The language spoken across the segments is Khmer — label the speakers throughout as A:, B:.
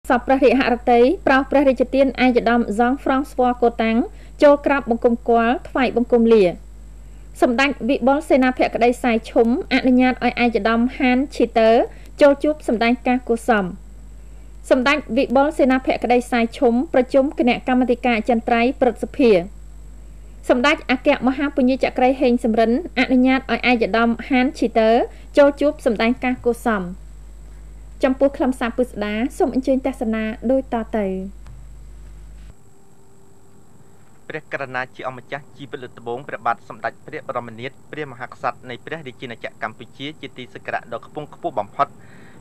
A: សពព្រះរាជហឫទ័យប្រោសព្រះរាជទានឯកឧត្តមហ្សង់ហ្វ្រង់ស្វ័រកូតាំងចូលក្រាបបង្គំគាល់ថ្វាយបង្គំលាសម្ដេចវិបុលសេនាភក្តីសាយឈុំអនុញ្ញាតឲ្យឯកឧត្តមហានឈីទ័រចូលជួបសម្ដេចការគូសំសម្ដេចវិបុលសេនាភក្តីសាយឈុំប្រជុំគណៈកម្មាធិការអចិន្ត្រៃយ៍ព្រឹទ្ធសភាសម្ដេចអគ្គមហាពញាចក្រីហេងសំរិនអនុញ្ញាតឲ្យឯកឧត្តមហានឈីទ័រចូលជួបសម្ដេចការគូសំចំពោះខ្លឹមសារពិស្ដាសូមអញ្ជើញទស្សនាដូចតទៅ
B: ព្រះករុណាជាអម្ចាស់ជីវិតលើកដំបូងព្រះបាទសម្ដេចព្រះបរមនាថព្រះមហាក្សត្រនៃព្រះរាជាណាចក្រកម្ពុជាជាទីសក្ការៈដ៏ខ្ពង់ខ្ពស់បំផុត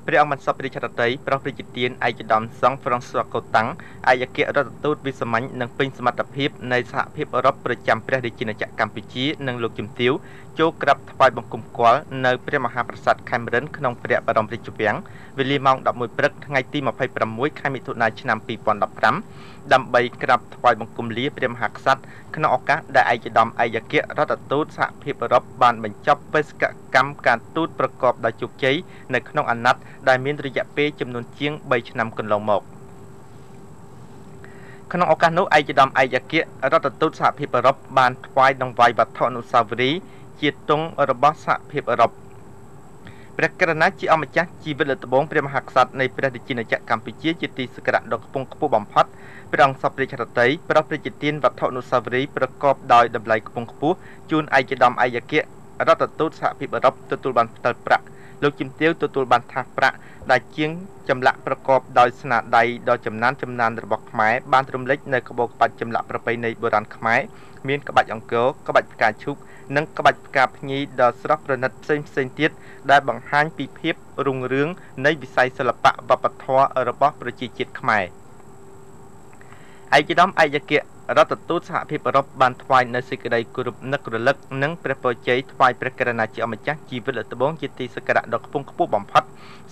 B: ព្រះអង្គបានសពរាជរដ្ឋីប្រោសព្រះរាជទានឯកឧត្តមសង្ឃហ្វ្រង់ស្វ័រកូតាំងឯកអគ្គរដ្ឋទូតវិសាមញ្ញនិងពេញសមត្ថភាពនៃសហភាពអឺរ៉ុបប្រចាំព្រះរាជាណាចក្រកម្ពុជានិងលោកជំទាវចូលក្រាបថ្វាយបង្គំគាល់នៅព្រះមហាប្រាសាទខេមរិនក្នុងព្រះបរមរាជវាំងវេលាម៉ោង 11 ព្រឹកថ្ងៃទី 26 ខែមិថុនាឆ្នាំ 2015 ដើម្បីក្រាបថ្វាយបង្គំលាព្រះមហាក្សត្រក្នុងឱកាសដែលឯកឧត្តមឯកអគ្គរដ្ឋទូតសហភាពអឺរ៉ុបបានបញ្ចប់បេសកកម្មការទូតប្រកបដោយជោគជ័យនៅក្នុងអាណត្តិដែលមានរយៈពេលចំនួនជាង 3 ឆ្នាំកន្លងមកក្នុងឱកាសនោះឯកឧត្តមឯកអគ្គរដ្ឋទូតសហភាពអឺរ៉ុបបានថ្វាយដង្វាយវត្ថុអនុស្សាវរីយ៍ជាទង់របស់សហភាពអឺរ៉ុបព្រះករុណាជាអម្ចាស់ជីវិតលើកដំបូងព្រះមហាក្សត្រនៃព្រះរាជាណាចក្រកម្ពុជាជាទីសក្ការៈដ៏ខ្ពង់ខ្ពស់បំផុតព្រះអង្គសពរាជរដ្ឋីប្រោសព្រះរាជទានវត្ថុអនុស្សាវរីយ៍ប្រកបដោយតម្លៃខ្ពង់ខ្ពស់ជូនឯកឧត្តមឯកអគ្គរដ្ឋទូតសហភាពអឺរ៉ុបទទួលបានផ្តិលប្រាក់លោកជំទាវទទួលបានថាសប្រាក់ដែលជាងចម្លាក់ប្រកបដោយស្នាដៃដ៏ចំណានរបស់ខ្មែរបានរំលេចនៅក្បូរក្បាច់ចម្លាក់ប្រពៃណីបុរាណខ្មែរមានក្បាច់អង្គរក្បាច់ផ្កាឈូកនិងក្បាច់ផ្កាភ្ញីដ៏ស្រស់ប្រណិតផ្សេងទៀតដែលបង្ហាញពីភាពរុងរឿងនៃវិស័យសិល្បៈវប្បធម៌របស់ប្រជាជាតិខ្មែរឯកឧត្តមឯកអគ្គរដ្ឋទូតសហភាពអឺរ៉ុបបានថ្វាយនៅសេចក្តីគោរពនឹករលឹកនិងព្រះពរជ័យថ្វាយព្រះករុណាជាអម្ចាស់ជីវិតលើកដំបូងជាទីសក្ការៈដ៏ខ្ពង់ខ្ពស់បំផុត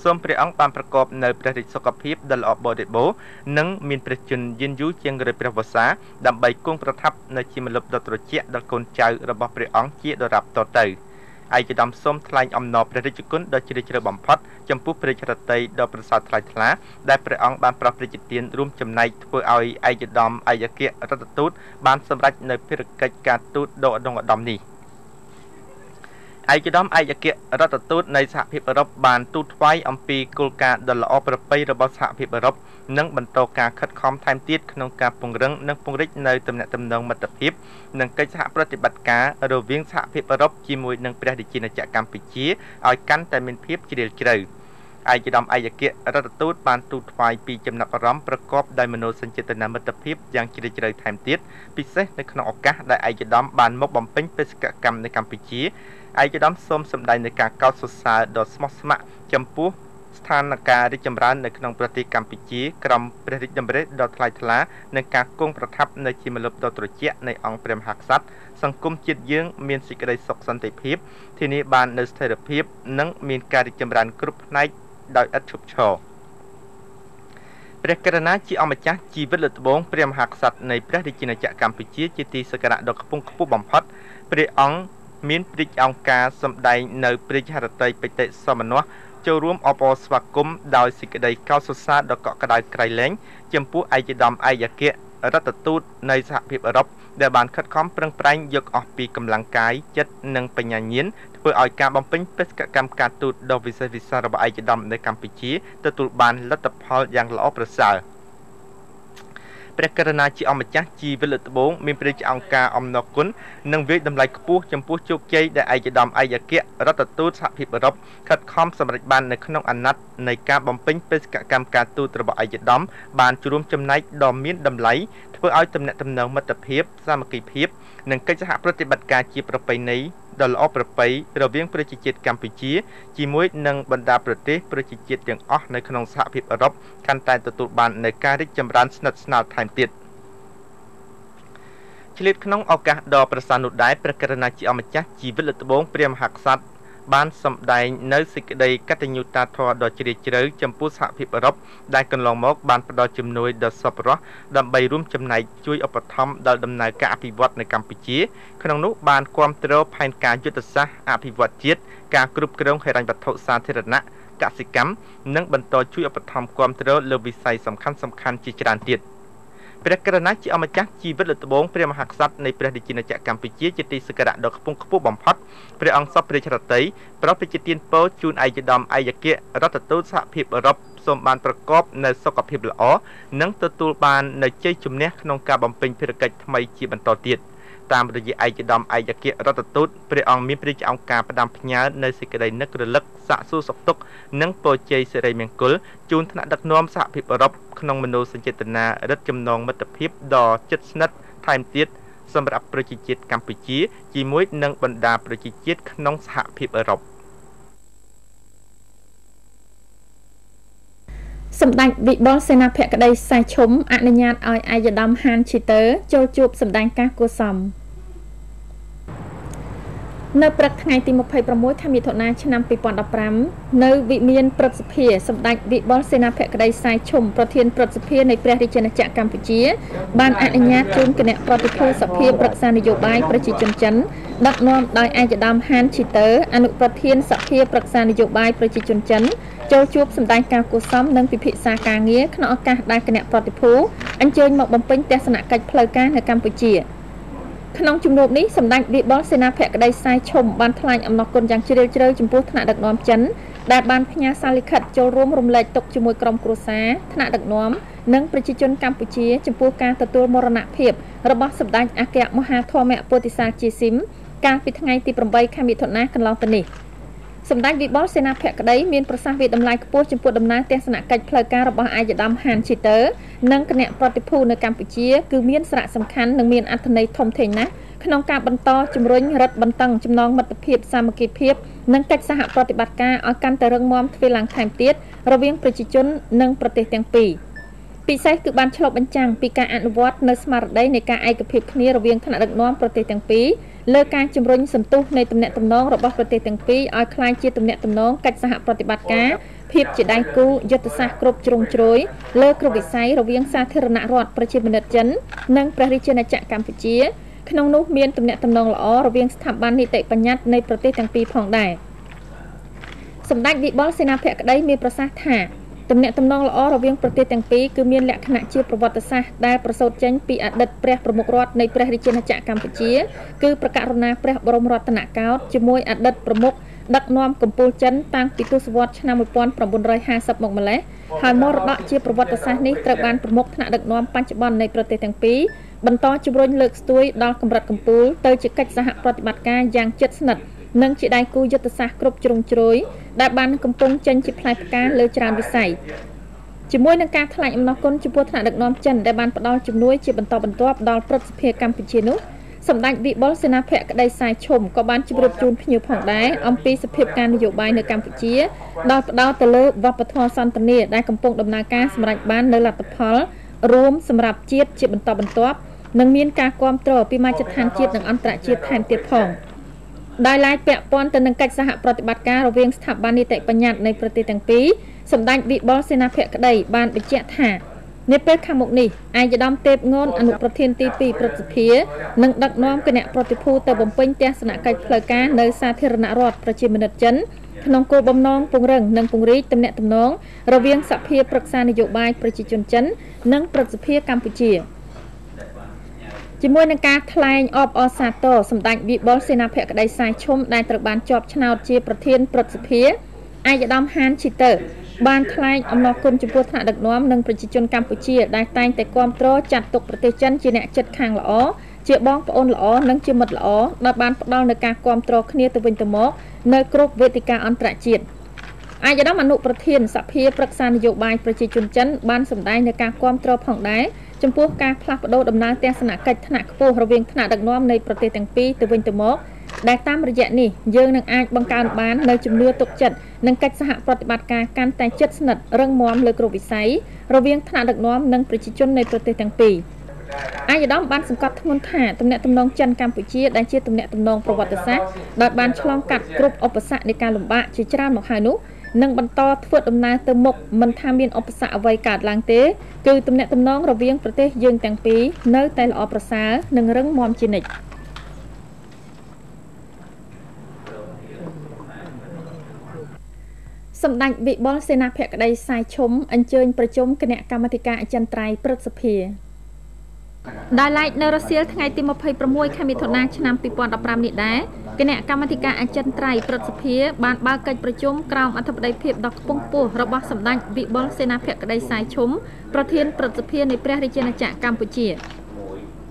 B: សូមព្រះអង្គបានប្រកបនៅព្រះរាជសុខភាពដ៏ល្អបរិបូរណ៍និងមានព្រះជន្មយឺនយូរជាងរាជព្រះវស្សាដើម្បីគង់ប្រថាប់នៅជាម្លប់ដ៏ត្រជាក់ដល់កូនចៅរបស់ព្រះអង្គជាដរាបតទៅឯកឧត្តមសូមថ្លែងអំណរព្រះរាជគុណដ៏ជ្រាលជ្រៅបំផុតចំពោះព្រះរាជរដ្ឋីដ៏ប្រសើរថ្លៃថ្លាដែលព្រះអង្គបានប្រោសព្រះរាជទានរួមចំណែកធ្វើឲ្យឯកឧត្តមឯកអគ្គរដ្ឋទូតបានសម្រេចនៅភារកិច្ចការទូតដ៏ឧត្តមឧត្តមនេះឯកឧត្តមឯកអគ្គរដ្ឋទូតនៃសហភាពអឺរ៉ុបបានទូតថ្វាយអំពីគោលការណ៍ដ៏ល្អប្រពៃរបស់សហភាពអឺរ៉ុបនិងបន្តការខិតខំថែមទៀតក្នុងការពង្រឹងនិងពង្រីកនៅទំនាក់ទំនងមិត្តភាពនិងកិច្ចសហប្រតិបត្តិការរវាងសហភាពអឺរ៉ុបជាមួយនឹងព្រះរាជាណាចក្រកម្ពុជាឲ្យកាន់តែមានភាពជ្រាលជ្រៅឯកឧត្តមឯកអគ្គរដ្ឋទូតបានទូតថ្វាយពីចំណាប់អារម្មណ៍ប្រកបដោយមនោសញ្ចេតនាមិត្តភាពយ៉ាងជ្រាលជ្រៅថែមទៀតពិសេសនៅក្នុងឱកាសដែលឯកឧត្តមបានមកបំពេញបេសកកម្មនៅកម្ពុជាឯកឧត្តមសូមសម្ដែងនូវការកោតសរសើរដ៏ស្មោះស្ម័គ្រចំពោះស្ថានភាពរីកចម្រើននៅក្នុងប្រទេសកម្ពុជាក្រោមព្រះរាជតម្រិះដ៏ថ្លៃថ្លានិងការគង់ប្រថាប់នៅជាម្លប់ដ៏ត្រជាក់នៃអង្គព្រះមហាក្សត្រសង្គមជាតិយើងមានសេចក្តីសុខសន្តិភាពធានាបាននូវស្ថិរភាពនិងមានការរីកចម្រើនគ្រប់ផ្នែកដោយឥតឈប់ឈរព្រះករុណាជាអម្ចាស់ជីវិតលើកដំបូងព្រះមហាក្សត្រនៃព្រះរាជាណាចក្រកម្ពុជាជាទីសក្ការៈដ៏ខ្ពង់ខ្ពស់បំផុតព្រះអង្គមានព្រះអង្គការសម្ដែងនៅព្រះហឫទ័យបិតិសមនស្សចូលរួមអបអរស្វាគមន៍ដោយសេចក្តីកោតសរសើរដ៏កក់ក្ដៅក្រៃលែងចំពោះឯកឧត្តមឯកអគ្គរដ្ឋទូតនៃសហភាពអឺរ៉ុបដែលបានខិតខំប្រឹងប្រែងយកអស់ពីកម្លាំងកាយចិត្តនិងបញ្ញាញាណធ្វើឲ្យការបំពេញបេសកកម្មការទូតដ៏វិសេសវិសាលរបស់ឯកឧត្តមនៅកម្ពុជាទទួលបានលទ្ធផលយ៉ាងល្អប្រសើរព្រះករុណាជាអម្ចាស់ជីវិតលើកដំបូងមានព្រះអង្គការអំណរគុណនិងវាយតម្លៃខ្ពស់ចំពោះជោគជ័យដែលឯកឧត្តមឯកអគ្គរដ្ឋទូតសហភាពអឺរ៉ុបខិតខំសម្រេចបាននៅក្នុងអាណត្តិនៃការបំពេញបេសកកម្មការទូតរបស់ឯកឧត្តមបានជួមចំណែកដ៏មានតម្លៃធ្វើឲ្យទំនាក់ទំនងមិត្តភាពសាមគ្គីភាពនិងកិច្ចសហប្រតិបត្តិការជាប្រពៃណីដ៏ល្អប្រពៃរវាងប្រជាជាតិកម្ពុជាជាមួយនឹងបណ្ដាប្រទេសប្រជាជាតិទាំងអស់នៅក្នុងសហភាពអឺរ៉ុបកាន់តែទទួលបាននូវការរីកចម្រើនស្និទ្ធស្នាលថែមទៀតឆ្លៀតក្នុងឱកាសដ៏ប្រសើរនោះដែរព្រះករុណាជាអម្ចាស់ជីវិតលើកដំបូងព្រះមហាក្សត្របានសម្ដែងនៅសេចក្តីកតញ្ញូតាធម៌ដ៏ជ្រាលជ្រៅចំពោះសហភាពអឺរ៉ុបដែលកន្លងមកបានផ្ដល់ជំនួយដ៏សប្បុរសដើម្បីរួមចំណែកជួយឧបត្ថម្ភដល់ដំណើរការអភិវឌ្ឍនៅកម្ពុជាក្នុងនោះបានគាំទ្រផែនការយុទ្ធសាស្ត្រអភិវឌ្ឍជាតិការគ្រប់គ្រងហិរញ្ញវត្ថុសាធារណៈ កសិកម្មនិងបន្តជួយឧបត្ថម្ភគាំទ្រលើវិស័យសំខាន់ៗជាច្រើនទៀតព្រះករុណាជាអម្ចាស់ជីវិតលើត្បូងព្រះមហាក្សត្រនៃព្រះរាជាណាចក្រកម្ពុជាជាទីសក្ការៈដ៏ខ្ពង់ខ្ពស់បំផុតព្រះអង្គសពព្រះចរតីប្រពជាទានពរជូនឯកឧត្តមឯកអគ្គរដ្ឋទូតសហភាពអឺរ៉ុបសូមបានប្រកបនៅសុខភាពល្អនិងទទួលបាននៅជ័យជំនះក្នុងការបំពេញភារកិច្ចថ្មីជាបន្តទៀតតាមរយៈឯកឧត្តមឯកអគ្គរដ្ឋទូតព្រះអង្គមានព្រះជាអង្គការផ្ដាំផ្ញើនៅសេចក្តីនឹករលឹកសាកសួរសុខទុក្ខនិងពរជ័យសិរីមង្គលជូនថ្នាក់ដឹកនាំសហភាពអឺរ៉ុបក្នុងមនោសញ្ចេតនារិទ្ធចំណងមិត្តភាពដ៏ជិតស្និទ្ធថែមទៀតសម្រាប់ប្រជាជាតិកម្ពុជាជាមួយនឹងបណ្ដាប្រជាជាតិក្នុងសហភាពអឺរ៉ុប
A: សម្ដេចវិបុលសេនាភក្តីសែឈុំអនុញ្ញាតឲ្យឯកឧត្តមហានឈីទ័រចូលជួបសម្ដេចការគួសមនៅព្រឹកថ្ងៃទី26ខែមិថុនាឆ្នាំ2015នៅវិមានព្រឹទ្ធសភាសម្ដេចវិបុលសេនាភក្តីសែឈុំប្រធានព្រឹទ្ធសភានៃព្រះរាជាណាចក្រកម្ពុជាបានអនុញ្ញាតជូនគណៈប្រតិភូសភាប្រឹក្សានយោបាយប្រជាជនចិនដឹកនាំដោយឯកឧត្តមហានឈីទ័រអនុប្រធានសភាប្រឹក្សានយោបាយប្រជាជនចិនចូលជួបសម្ដេចការគួសមនិងពិភាក្សាការងារក្នុងឱកាសដែលគណៈប្រតិភូអញ្ជើញមកបំពេញទស្សនកិច្ចផ្លូវការនៅកម្ពុជាក្នុងជំនួបនេះសម្ដេចវិបុលសេនាភក្តីសែឈុំបានថ្លែងអំណរគុណយ៉ាងជ្រាលជ្រៅចំពោះថ្នាក់ដឹកនាំចិនដែលបានផ្ញើសារលិខិតចូលរួមរំលែកទុក្ខជាមួយក្រុមគ្រួសារថ្នាក់ដឹកនាំនិងប្រជាជនកម្ពុជាចំពោះការទទួលមរណភាពរបស់សម្ដេចអគ្គមហាធម្មពោធិសត្វជាស៊ីមកាលពីថ្ងៃទី8ខែមិថុនាកន្លងទៅនេះសម្ដេចវិបុលសេនាភក្តីមានប្រសាសន៍វិតម្លៃខ្ពស់ចំពោះដំណើរទស្សនកិច្ចផ្លូវការរបស់ឯកឧត្តមហានឈីទ័រនិងគណៈប្រតិភូនៅកម្ពុជាគឺមានសារៈសំខាន់និងមានអត្ថន័យធំធេងណាស់ក្នុងការបន្តជំរុញរដ្ឋបន្តឹងចំណងមិត្តភាពសាមគ្គីភាពនិងកិច្ចសហប្រតិបត្តិការឲ្យកាន់តែរឹងមាំទ្វេឡើងថែមទៀតរវាងប្រជាជននិងប្រទេសទាំងពីរពិសេសគឺបានឆ្លុះបញ្ចាំងពីការអនុវត្តនៅស្មារតីនៃការឯកភាពគ្នារវាងថ្នាក់ដឹកនាំប្រទេសទាំងពីរលើការជំរុញសន្ទុះនៃទំនាក់ទំនងរបស់ប្រទេសទាំងពីរឲ្យក្លាយជាទំនាក់ទំនងកិច្ចសហប្រតិបត្តិការភាពជាដៃគូយុទ្ធសាស្ត្រគ្រប់ជ្រុងជ្រោយលើគ្រប់វិស័យរវាងសាធារណរដ្ឋប្រជាមានិតចិននិងព្រះរាជាណាចក្រកម្ពុជាក្នុងនោះមានទំនាក់ទំនងល្អរវាងស្ថាប័ននីតិបញ្ញត្តិនៃប្រទេសទាំងពីរផងដែរសម្ដេចវិបុលសេនាភក្តីមានប្រសាសន៍ថាទំនាក់ទំនងល្អរវាងប្រទេសទាំងពីរគឺមានលក្ខណៈជាប្រវត្តិសាស្ត្រដែលប្រសូតចេញពីអតីតព្រះប្រមុខរដ្ឋនៃព្រះរាជាណាចក្រកម្ពុជាគឺព្រះករុណាព្រះបរមរតនកោដ្ឋជាមួយអតីតប្រមុខដឹកនាំកម្ពុជាចិនតាំងពីទសវត្សរ៍ឆ្នាំ1950មកម្លេះហើយមរតកជាប្រវត្តិសាស្ត្រនេះត្រូវបានប្រមុខថ្នាក់ដឹកនាំបច្ចុប្បន្ននៃប្រទេសទាំងពីរបន្តជំរុញលើកស្ទួយដល់កម្រិតកំពូលទៅជាកិច្ចសហប្រតិបត្តិការយ៉ាងជិតស្និទ្ធនិងជាដៃគូយុទ្ធសាស្ត្រគ្រប់ជ្រុងជ្រោយដែលបានកំពុងចេញជាផ្លែផ្កាលើច្រើនវិស័យជាមួយនឹងការថ្លែងអំណរគុណចំពោះថ្នាក់ដឹកនាំចិនដែលបានផ្ដល់ជំនួយជាបន្តបន្ទាប់ដល់ព្រឹទ្ធសភាកម្ពុជានោះសម្ដេចវិបុលសេនាភក្តីសែឈុំក៏បានជម្រាបជូនភ្ញៀវផងដែរអំពីសភាពការនយោបាយនៅកម្ពុជាដោយផ្ដោតទៅលើវប្បធម៌សន្តិនិកដែលកំពុងដំណើរការសម្រេចបាននូវលទ្ធផលរួមសម្រាប់ជាតិជាបន្តបន្ទាប់និងមានការគាំទ្រពីមជ្ឈដ្ឋានជាតិនិងអន្តរជាតិថែមទៀតផងដោយឡែកពាក់ព័ន្ធទៅនឹងកិច្ចសហប្រតិបត្តិការរវាងស្ថាប័ននីតិបញ្ញត្តិនៃប្រទេសទាំងពីរសម្ដេចវិបុលសេនាភក្តីបានបញ្ជាក់ថានាពេលខាងមុខនេះឯកឧត្តមទេពងនអនុប្រធានទី2ព្រឹទ្ធសភានឹងដឹកនាំគណៈប្រតិភូទៅបំពេញទស្សនកិច្ចផ្លូវការនៅសាធារណរដ្ឋប្រជាមានិតចិនក្នុងគោលបំណងពង្រឹងនិងពង្រីកទំនាក់ទំនងរវាងសភាប្រឹក្សានយោបាយប្រជាជនចិននិងព្រឹទ្ធសភាកម្ពុជាជាមួយនឹងការថ្លែងអបអរសាទរសម្ដេចវិបុលសេនាភក្តីសែឈុំដែលត្រូវបានជាប់ឆ្នោតជាប្រធានព្រឹទ្ធសភាឯកឧត្តមហានឈីទ័របានថ្លែងអំណរគុណចំពោះថ្នាក់ដឹកនាំនិងប្រជាជនកម្ពុជាដែលតែងតែគាំទ្រចាត់ទុកប្រទេសចិនជាអ្នកជិតខាងល្អជាបងប្អូនល្អនិងជាមិត្តល្អដែលបានផ្ដល់នូវការគាំទ្រគ្នាទៅវិញទៅមកនៅគ្រប់វេទិកាអន្តរជាតិឯកឧត្តមអនុប្រធានសភាប្រឹក្សានយោបាយប្រជាជនចិនបានសម្ដែងនូវការគាំទ្រផងដែរចំពោះការផ្លាស់ប្ដូរដំណើរទស្សនកិច្ចថ្នាក់ខ្ពស់រវាងថ្នាក់ដឹកនាំនៃប្រទេសទាំងពីរទៅវិញទៅមកដែលតាមរយៈនេះយើងនឹងអាចបង្កើនបាននូវជំនឿទុកចិត្តនិងកិច្ចសហប្រតិបត្តិការកាន់តែជិតស្និទ្ធរឹងមាំលើគ្រប់វិស័យរវាងថ្នាក់ដឹកនាំនិងប្រជាជននៃប្រទេសទាំងពីរឯកឧត្តមបានសង្កត់ធ្ងន់ថាទំនាក់ទំនងចិនកម្ពុជាដែលជាទំនាក់ទំនងប្រវត្តិសាស្ត្រដែលបានឆ្លងកាត់គ្រប់ឧបសគ្គនៃការលំបាកជាច្រើនមកហើយនោះនឹងបន្តធ្វើដំណើរទៅមុខមិនថាមានឧបសគ្គអ្វីកើតឡើងទេគឺទំនាក់ទំនងរវាងប្រទេសយើងទាំងពីរនៅតែល្អប្រសើរនិងរឹងមាំជានិច្ចស សម្ដេចវិបុលសេនាភក្តីសាយឈុំអញ្ជើញប្រជុំគណៈកម្មាធិការអចិន្ត្រៃយ៍ព្រឹទ្ធសភាដោយឡែកនៅរសៀលថ្ងៃទី26ខែមិថុនាឆ្នាំ2015នេះដែរគណៈកម្មាធិការអចិន្ត្រៃយ៍ព្រឹទ្ធសភាបានបើកកិច្ចប្រជុំក្រោមអធិបតីភាពដ៏ខ្ពង់ខ្ពស់របស់សម្ដេចវិបុលសេនាភក្តីសាយឈុំប្រធានព្រឹទ្ធសភានៃព្រះរាជាណាចក្រកម្ពុជា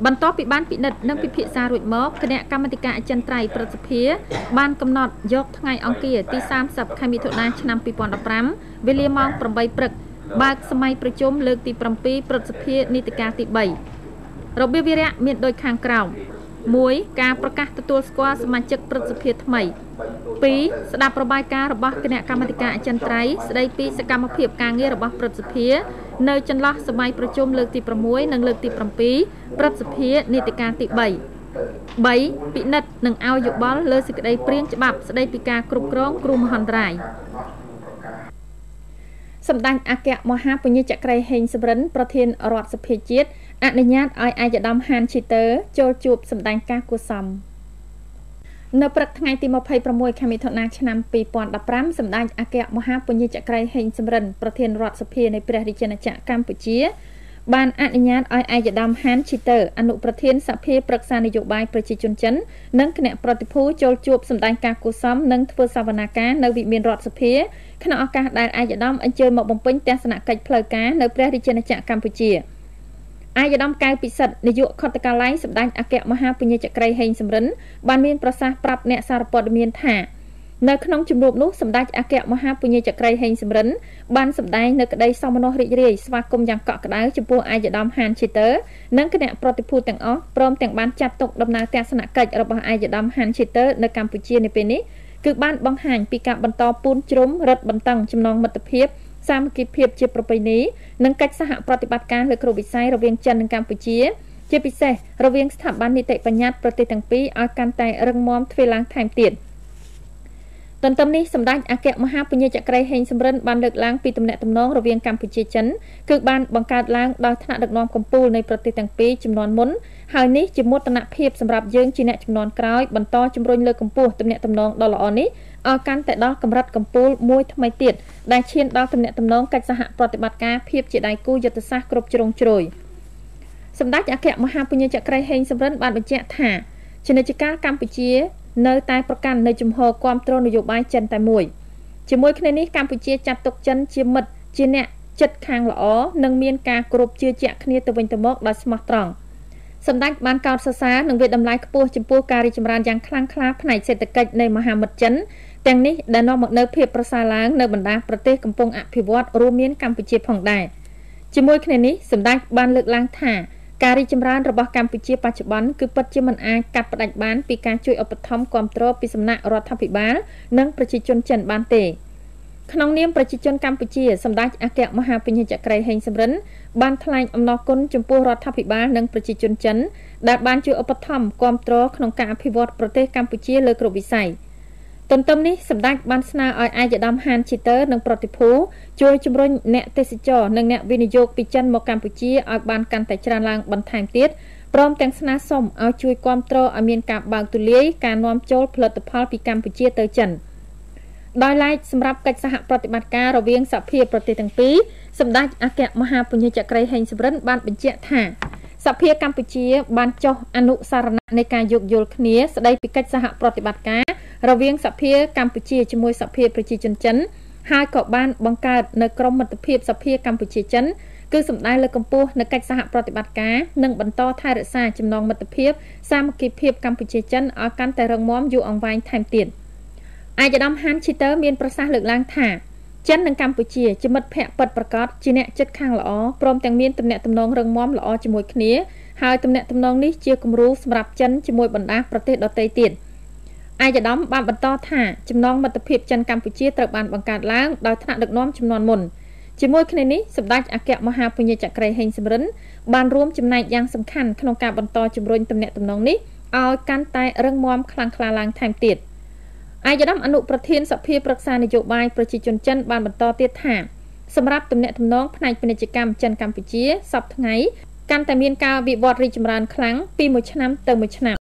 A: បន្ទាប់ពីបានពិនិត្យនិងពិភាក្សារួចមកគណៈកម្មាធិការអចិន្ត្រៃយ៍ព្រឹទ្ធសភាបានកំណត់យកថ្ងៃអង្គារទី30ខែមិថុនាឆ្នាំ2015វេលាម៉ោង8ព្រឹកបើកសម័យប្រជុំលើកទី7ព្រឹទ្ធសភានីតិកាលទី3របៀបវារៈមានដូចខាងក្រោម 1. ការប្រកាសទទួលស្គាល់សមាជិកព្រឹទ្ធសភាថ្មី 2. ស្ដាប់របាយការណ៍របស់គណៈកម្មាធិការអចិន្ត្រៃយ៍ស្ដីពីសកម្មភាពការងាររបស់ព្រឹទ្ធសភានៅចន្លោះសម័យប្រជុំលើកទី6និងលើកទី7ព្រឹទ្ធសភានីតិកាលទី3 3. ពិនិត្យនិងឲ្យយោបល់លើសេចក្តីព្រាងច្បាប់ស្ដីពីការគ្រប់គ្រងគ្រោះមហន្តរាយសម្ដេចអគ្គមហាពញាចក្រីហេងសំរិនប្រធានរដ្ឋសភាជាតិអនុញ្ញាតឲ្យឯកឧត្តមហានឈីទ័រចូលជួបសម្ដែងការគួរសមនៅព្រឹកថ្ងៃទី26ខែមិថុនាឆ្នាំ2015សម្ដេចអគ្គមហាពញាចក្រីហេងសំរិនប្រធានរដ្ឋសភានៃព្រះរាជាណាចក្រកម្ពុជាបានអនុញ្ញាតឲ្យឯកឧត្តមហានឈីទ័រអនុប្រធានសភាប្រឹក្សានយោបាយប្រជាជនចិននិងគណៈប្រតិភូចូលជួបសម្ដែងការគួរសមនិងធ្វើសវនាការនៅវិមានរដ្ឋសភាក្នុងឱកាសដែលឯកឧត្តមអញ្ជើញមកបំពេញទស្សនកិច្ចផ្លូវការនៅព្រះរាជាណាចក្រកម្ពុជាឯកឧត្តមកៅពិសិដ្ឋនាយកខុទ្ទកាល័យសម្ដេចអគ្គមហាពញាចក្រីហេងសំរិនបានមានប្រសាសន៍ប្រាប់អ្នកសារព័ត៌មានថានៅក្នុងជំនួបនោះសម្ដេចអគ្គមហាពញាចក្រីហេងសំរិនបានសម្ដែងនៅក្តីសោមនស្សរីករាយស្វាគមន៍យ៉ាងកក់ក្ដៅចំពោះឯកឧត្តមហានឈីទ័រនិងគណៈប្រតិភូទាំងអស់ព្រមទាំងបានចាត់ទុកដំណើរទស្សនកិច្ចរបស់ឯកឧត្តមហានឈីទ័រនៅកម្ពុជានៅពេលនេះគឺបានបង្ហាញពីការបន្តពូនជ្រុំរឹតបន្តឹងចំណងមិត្តភាពសាមគ្គីភាពជាប្រពៃណីនិងកិច្ចសហប្រតិបត្តិការលើគ្រប់វិស័យរវាងចិននិងកម្ពុជាជាពិសេសរវាងស្ថាប័ននីតិបញ្ញត្តិប្រទេសទាំងពីរឲ្យកាន់តែរឹងមាំទ្វេឡើងថែមទៀតទន្ទឹមនេះសម្ដេចអគ្គមហាពញាចក្រីហេងសំរិនបានលើកឡើងពីទំនាក់ទំនងរវាងកម្ពុជាចិនគឺបានបង្កើតឡើងដោយថ្នាក់ដឹកនាំកម្ពុជានៃប្រទេសទាំងពីរចំនួនមុនហើយនេះជាមោទនភាពសម្រាប់យើងជាអ្នកចំនួនក្រោយបន្តជំរុញលើកកម្ពស់ទំនាក់ទំនងដ៏ល្អនេះឲ្យកាន់តែដល់កម្រិតកម្ពូលមួយថ្មីទៀតដែលឈានដល់ទំនាក់ទំនងកិច្ចសហប្រតិបត្តិការភាពជាដៃគូយុទ្ធសាស្ត្រគ្រប់ជ្រុងជ្រោយសម្ដេចអគ្គមហាពញាចក្រីហេងសំរិនបានបញ្ជាក់ថាជានិច្ចកាលកម្ពុជានៅតែប្រកាន់នៅជំហរគាំទ្រនយោបាយចិនតែមួយជាមួយគ្នានេះកម្ពុជាចាត់ទុកចិនជាមិត្តជាអ្នកចិត្តខាងល្អនិងមានការគោរពជឿជាក់គ្នាទៅវិញទៅមកដោយស្មោះត្រង់សម្ដេចបានកោតសរសើរនិងវាតម្លៃខ្ពស់ចំពោះការរីកចម្រើនយ៉ាងខ្លាំងក្លាផ្នែកសេដ្ឋកិច្ចនៃមហាមិត្តចិនទាំងនេះដែលនាំមកនូវភាពប្រសើរឡើងនៅបណ្ដាប្រទេសកំពុងអភិវឌ្ឍរួមមានកម្ពុជាផងដែរជាមួយគ្នានេះសម្ដេចបានលើកឡើងថាការរីកចម្រើនរបស់កម្ពុជាបច្ចុប្បន្នគឺពិតជាមិនអាចកាត់ផ្ដាច់បានពីការជួយឧបត្ថម្ភគាំទ្រពីសំណាក់រដ្ឋាភិបាលនិងប្រជាជនចិនបានទេក្នុងនាមប្រជាជនកម្ពុជាសម្ដេចអគ្គមហាពញាចក្រីហេងសំរិនបានថ្លែងអំណរគុណចំពោះរដ្ឋាភិបាលនិងប្រជាជនចិនដែលបានជួយឧបត្ថម្ភគាំទ្រក្នុងការអភិវឌ្ឍប្រទេសកម្ពុជាលើគ្រប់វិស័យទន្ទឹមនេះសម្ដេចបានស្នើឲ្យឯកឧត្តមហានឈីទ័រនិងប្រតិភូជួយជំរុញអ្នកទេសចរនិងអ្នកវិនិយោគពីចិនមកកម្ពុជាឲ្យបានកាន់តែច្រើនឡើងបន្ថែមទៀតព្រមទាំងស្នើសុំឲ្យជួយគាំទ្រឲ្យមានការបើកទូលាយការនាំចូលផលិតផលពីកម្ពុជាទៅចិនដោយឡែកសម្រាប់កិច្ចសហប្រតិបត្តិការរវាងសភាប្រទេសទាំងពីរសម្ដេចអគ្គមហាពញាចក្រីហេងសំរិនបានបញ្ជាក់ថាសភាកម្ពុជាបានចុះអនុសារណៈនៃការយោគយល់គ្នាស្ដីពីកិច្ចសហប្រតិបត្តិការរវាងសភាកម្ពុជាជាមួយសភាប្រជាជនចិនហើយក៏បានបង្កើតនៅក្រុមមិត្តភាពសភាកម្ពុជាចិនគឺសម្ដៅលើកម្ពុជានៅកិច្ចសហប្រតិបត្តិការនិងបន្តថែរក្សាចំណងមិត្តភាពសាមគ្គីភាពកម្ពុជាចិនឲ្យកាន់តែរឹងមាំយូរអង្វែងថែមទៀតឯកឧត្តមហានឈីទ័រមានប្រសាសន៍លើកឡើងថាចិននិងកម្ពុជាជាមិត្តភក្តិពិតប្រាកដជាអ្នកចិត្តខាងល្អព្រមទាំងមានទំនាក់ទំនងរឹងមាំល្អជាមួយគ្នាហើយទំនាក់ទំនងនេះជាគំរូសម្រាប់ចិនជាមួយបណ្ដាប្រទេសដទៃទៀតឯកឧត្តមបានបន្តថាចំណងមិត្តភាពចិនកម្ពុជាត្រូវបានបង្កើតឡើងដោយថ្នាក់ដឹកនាំជំនាន់មុនជាមួយគ្នានេះសម្ដេចអគ្គមហាពញាចក្រីហេងសំរិនបានរួមចំណែកយ៉ាងសំខាន់ក្នុងការបន្តជំរុញទំនាក់ទំនងនេះឲ្យកាន់តែរឹងមាំខ្លាំងក្លាឡើងថែមទៀតឯកឧត្តមអនុប្រធានសភាប្រឹក្សានយោបាយប្រជាជនចិនបានបន្តទៀតថាសម្រាប់ទំនាក់ទំនងផ្នែកពាណិជ្ជកម្មចិនកម្ពុជាសប្តាហ៍ថ្ងៃកាន់តែមានការវិវត្តរីកចម្រើនខ្លាំងពីមួយឆ្នាំទៅមួយឆ្នាំ